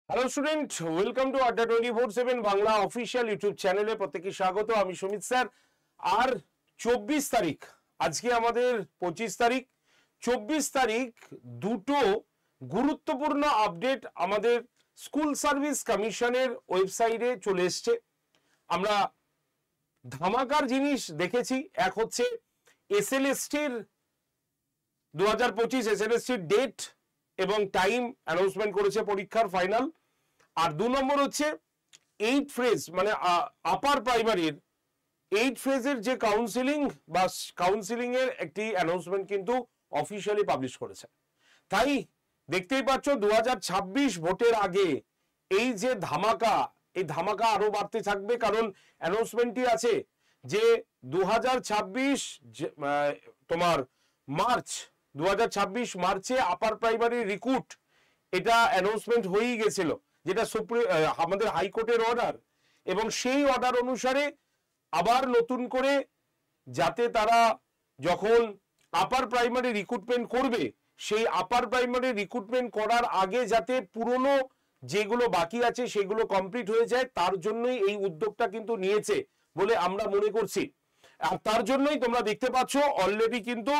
Hello student, welcome to আড্ডা 24/7 Bangla official YouTube চ্যানেলে প্রত্যেককে স্বাগত। আমি সুমিত স্যার। আর 24 তারিখ, আজকে আমাদের 25 তারিখ। 24 তারিখ দুটো গুরুত্বপূর্ণ আপডেট আমাদের স্কুল সার্ভিস কমিশনের ওয়েবসাইটে চলে এসছে। আমরা ধামাকার জিনিস দেখেছি। এক হচ্ছে এসএলএসটির 2025 এসএলএসটির ডেট এবং টাইম অ্যানাউন্সমেন্ট করেছে পরীক্ষার ফাইনাল। আর দু নম্বর হচ্ছে 8 ফেজ মানে আপার প্রাইমারির 8 ফেজের যে কাউন্সিলিং বা কাউন্সিলিং এর একটি অ্যানাউন্সমেন্ট কিন্তু অফিসিয়ালি পাবলিশ করেছে। তাই দেখতেই পাচ্ছ 2026 ভোটের আগে এই যে ধামাকা, এই ধামাকা আরো বাড়তে থাকবে, কারণ অ্যানাউন্সমেন্টই আছে যে 2026 তোমার মার্চ 2026 মার্চে আপার প্রাইমারি রিক্রুট এটা অ্যানাউন্সমেন্ট হয়েই গেছিল, যেটা আমাদের হাইকোর্টের অর্ডার, এবং সেই অর্ডার অনুসারে আবার নতুন করে যাতে তারা যখন আপার প্রাইমারি রিক্রুটমেন্ট করবে সেই আপার প্রাইমারি রিক্রুটমেন্ট করার আগে যাতে পুরনো যেগুলো বাকি আছে সেগুলো কমপ্লিট হয়ে যায়, তার জন্যই এই উদ্যোগটা কিন্তু নিয়েছে বলে আমরা মনে করছি। আর তার জন্যই তোমরা দেখতে পাচ্ছ অলরেডি কিন্তু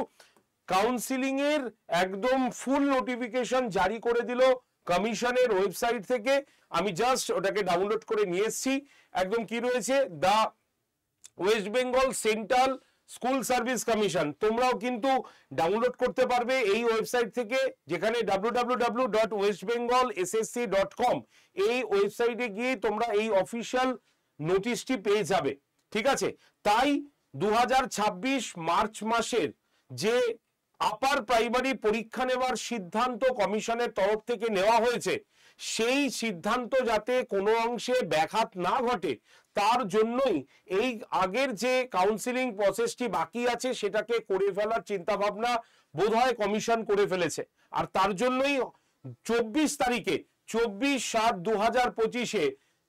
কাউন্সিলিং এর একদম ফুল নোটিফিকেশন জারি করে দিল কমিশনের ওয়েবসাইট থেকে। আমি জাস্ট ওটাকে ডাউনলোড করে নিয়ে এসেছি। একদম কি রয়েছে, the West Bengal central school service commission. তোমরাও কিন্তু ডাউনলোড করতে পারবে এই ওয়েবসাইট থেকে, যেখানে www.westbengalssc.com এই ওয়েবসাইটে গিয়ে তোমরা এই অফিসিয়াল নোটিশটি পেয়ে যাবে। ঠিক আছে, তাই 2026 মার্চ মাসের যে আপার প্রাইমারি পরীক্ষা নেওয়ার সিদ্ধান্ত কমিশনের তরফ থেকে নেওয়া হয়েছে, সেই সিদ্ধান্ত যাতে কোনো অংশে ব্যাঘাত না ঘটে তার জন্যই এই আগের যে কাউন্সিলিং প্রসেসটি বাকি আছে সেটাকে করে ফেলার চিন্তা ভাবনা বোধহয় কমিশন করে ফেলেছে। আর তার জন্যই 24 তারিখে 24/7/2025-এ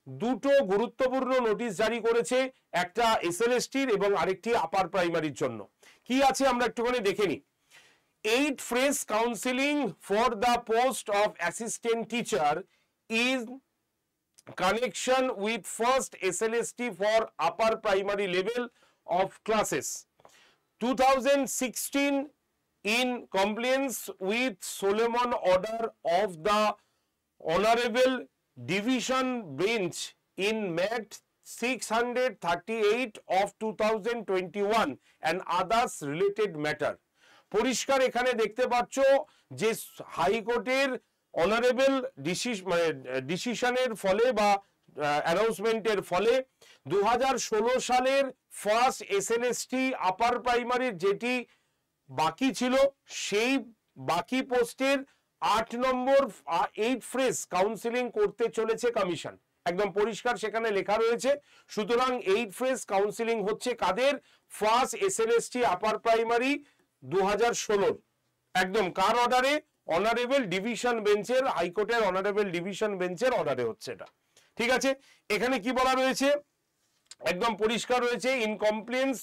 দুটো গুরুত্বপূর্ণ নোটিশ জারি করেছে, একটা এসএলএসটির এবং আরেকটি আপার প্রাইমারির জন্য। কি আছে আমরা একটুখানি দেখে নিই। 8 phrase counseling for the post of assistant teacher is connection with first SLST for upper primary level of classes 2016 in compliance with Solomon order of the Honorable Division Bench in Mat 638 of 2021 and others related matter। পরিষ্কার এখানে দেখতে পাচ্ছ যে হাইকোর্টের honourable ডিসিশনের ফলে বা অ্যানাউন্সমেন্টের ফলে 2016 সালের ফার্স্ট এসএলএসটি আপার প্রাইমারির যেটি বাকি ছিল সেই বাকি পোস্টের 8 নম্বর 8 ফ্রেজ কাউন্সিলিং করতে চলেছে কমিশন। একদম পরিষ্কার সেখানে লেখা রয়েছে। সুতরাং 8 ফ্রেজ কাউন্সিলিং হচ্ছে কাদের? ফার্স্ট এসএলএসটি আপার প্রাইমারি 2016 একদম কার অর্ডারে? অনারেবল ডিভিশন বেঞ্চের, হাইকোর্টের অনারেবল ডিভিশন বেঞ্চের অর্ডারে হচ্ছে এটা। ঠিক আছে, এখানে কি বলা রয়েছে একদম পরিষ্কার রয়েছে, in compliance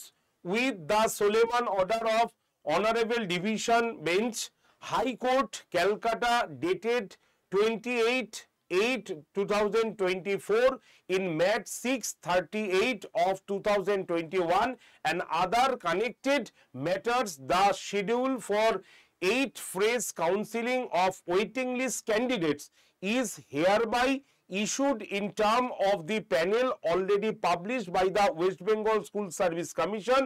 with the solemn order of honourable division bench high court Calcutta dated 28/8/2024 in Mat 638 of 2021 and other connected matters, the schedule for 8 phrase counseling of waiting list candidates is hereby issued in term of the panel already published by the West Bengal School Service Commission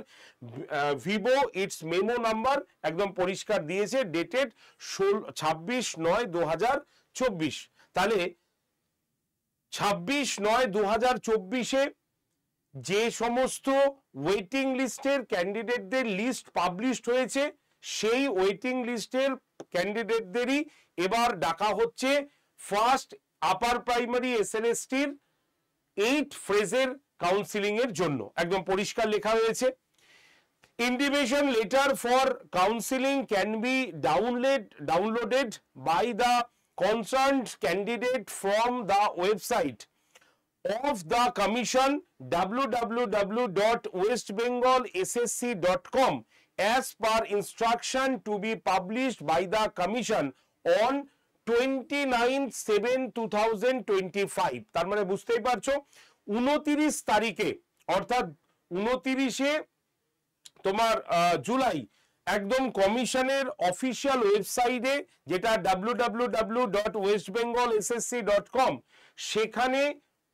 vivo its memo number একদম পরিষ্কার দিয়েছে, dated 26/9/2024। তাহলে 26/9/2024-এ যে সমস্ত waiting লিস্টের ক্যান্ডিডেটদের list published হয়েছে সেই waiting লিস্টের ক্যান্ডিডেটদেরই এবার ডাকা হচ্ছে ফার্স্ট আপার প্রাইমারি এসএলএসটির 8 ফ্রেজের কাউন্সিলিং এর জন্য। একদম পরিষ্কার লেখা হয়েছে, invitation letter for counseling can be downloaded by the concerned candidate from the website of the commission www.westbengalssc.com as per instruction to be published by the commission on 29/7/2025, তার মানে বুঝতেই পারছো 29 তারিখে অর্থাৎ 29 তোমার জুলাই একদম কমিশনের অফিসিয়াল ওয়েবসাইটে, যেটা www.westbengalssc.com, সেখানে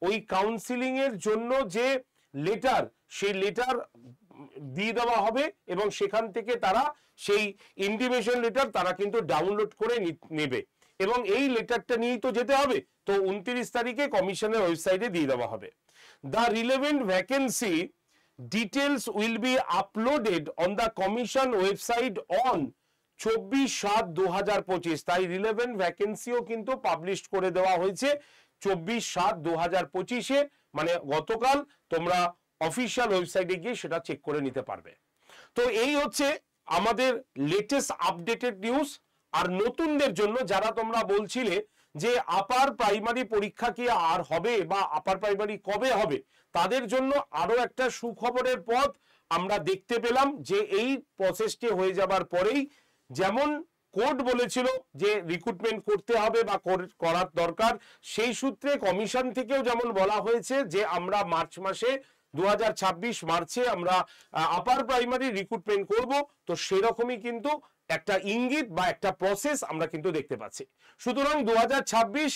ওই কাউন্সিলিং এর জন্য যে লেটার, সেই লেটার দিয়ে দেওয়া হবে এবং সেখান থেকে তারা সেই ইন্টিমেশন লেটার তারা কিন্তু ডাউনলোড করে নেবে এবং এই লেটারটা নিয়েই তো যেতে হবে। তো 29 তারিখে কমিশনের ওয়েবসাইটে দিয়ে দেওয়া হবে। The relevant vacancy details will be uploaded on the commission website on 24/7/2025। তাই রিলেভেন্ট ভ্যাকেন্সিও কিন্তু পাবলিশ করে দেওয়া হয়েছে 24/7/2025-এ, মানে গতকাল। তোমরা অফিসিয়াল ওয়েবসাইটে গিয়ে সেটা চেক করে নিতে পারবে। তো এই হচ্ছে আমাদের লেটেস্ট আপডেটেড নিউজ। আর নতুনদের জন্য, যারা তোমরা বলছিলে যে আপার প্রাইমারি পরীক্ষা কি আর হবে বা আপার প্রাইমারি কবে হবে, তাদের জন্য আরো একটা সুখবরের পথ আমরা দেখতে পেলাম যে এই প্রসেসটি হয়ে যাবার পরেই, যেমন কোর্ট বলেছিল যে রিক্রুটমেন্ট করতে হবে বা করার দরকার, সেই সূত্রে কমিশন থেকেও যেমন বলা হয়েছে যে আমরা মার্চ মাসে 2026 মার্চে আমরা আপার প্রাইমারি রিক্রুটমেন্ট করব। তো সেরকমই কিন্তু একটা ইঙ্গিত বা একটা প্রসেস আমরা কিন্তু দেখতে পাচ্ছি। সুতরাং 2026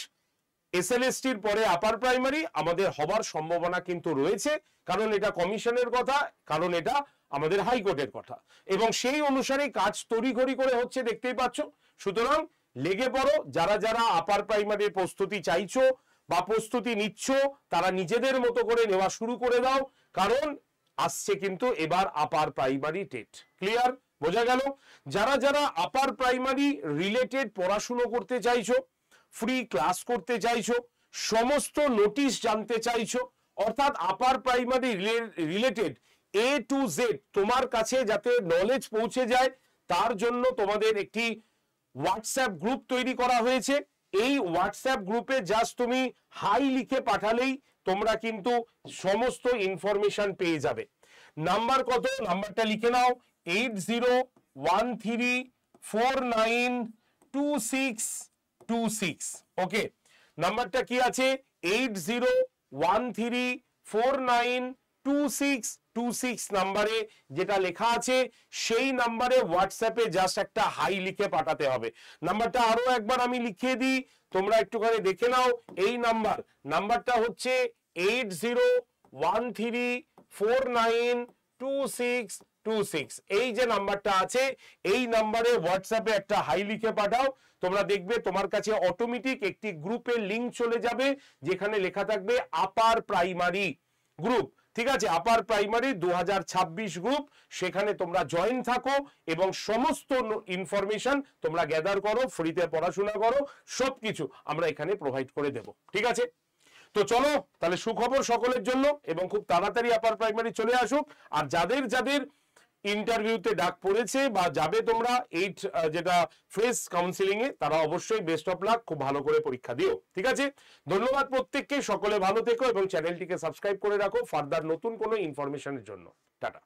এসএলএসটির পরে আপার প্রাইমারি আমাদের হবার সম্ভাবনা কিন্তু রয়েছে, কারণ এটা কমিশনের কথা, কারণ এটা আমাদের হাইকোর্টের কথা, এবং সেই অনুসারে কাজ তড়িঘড়ি করে হচ্ছে, দেখতেই পাচ্ছ। সুতরাং লেগে পড়ো, যারা যারা আপার প্রাইমারির প্রস্তুতি চাইছো বা প্রস্তুতি নিচ্ছ, তারা নিজেদের মতো করে নেওয়া শুরু করে দাও, কারণ আসছে কিন্তু এবার আপার প্রাইমারি টেট। ক্লিয়ার? বোঝা গেল? যারা যারা আপার প্রাইমারি রিলেটেড পড়াশুনো করতে চাইছো, ফ্রি ক্লাস করতে চাইছো, সমস্ত নোটিশ জানতে চাইছো, অর্থাৎ upper primary related A to Z তোমার কাছে যাতে নলেজ পৌঁছে যায়, তার জন্য তোমাদের একটি হোয়াটসঅ্যাপ গ্রুপ তৈরি করা হয়েছে। এই হোয়াটসঅ্যাপ গ্রুপে জাস্ট তুমি হাই লিখে পাঠালেই তোমরা কিন্তু সমস্ত ইনফরমেশন পেয়ে যাবে। নাম্বার কত? নাম্বারটা লিখে নাও, 8013492626। ওকে, নাম্বারটা কি আছে? 8013492626 নাম্বারে যেটা লেখা আছে, সেই নাম্বারে হোয়াটসঅ্যাপে জাস্ট একটা হাই লিখে পাঠাতে হবে। নাম্বারটা আরো একবার আমি লিখিয়ে দিই, তোমরা একটুখানি দেখে নাও। এই নাম্বারটা হচ্ছে 8013492626। এই যে নাম্বারটা আছে, এই নাম্বারে হোয়াটসঅ্যাপে একটা হাই লিখে পাঠাও। তোমরা দেখবে তোমার কাছে অটোমেটিক একটি গ্রুপের লিংক চলে যাবে, যেখানে লেখা থাকবে আপার প্রাইমারি গ্রুপ। ঠিক আছে, আপার প্রাইমারি 2026 গ্রুপ। সেখানে তোমরা জয়েন থাকো এবং সমস্ত ইনফরমেশন তোমরা গ্যাদার করো, ফ্রিতে পড়াশোনা করো, সবকিছু আমরা এখানে প্রোভাইড করে দেব। ঠিক আছে, তো চলো তাহলে সুখবর সকলের জন্য, এবং খুব তাড়াতাড়ি আপার প্রাইমারি চলে আসুক। আর যাদের যাদের ইন্টারভিউতে ডাক পড়েছে বা যাবে তোমরা এই যেটা ফেস কাউন্সিলিং এ, তারা অবশ্যই বেস্ট অফ লাক, খুব ভালো করে পরীক্ষা দিও। ঠিক আছে, ধন্যবাদ প্রত্যেককে, সকলে ভালো থেকো এবং চ্যানেলটিকে সাবস্ক্রাইব করে রাখো ফার্দার নতুন কোনো ইনফরমেশনের জন্য। টাটা।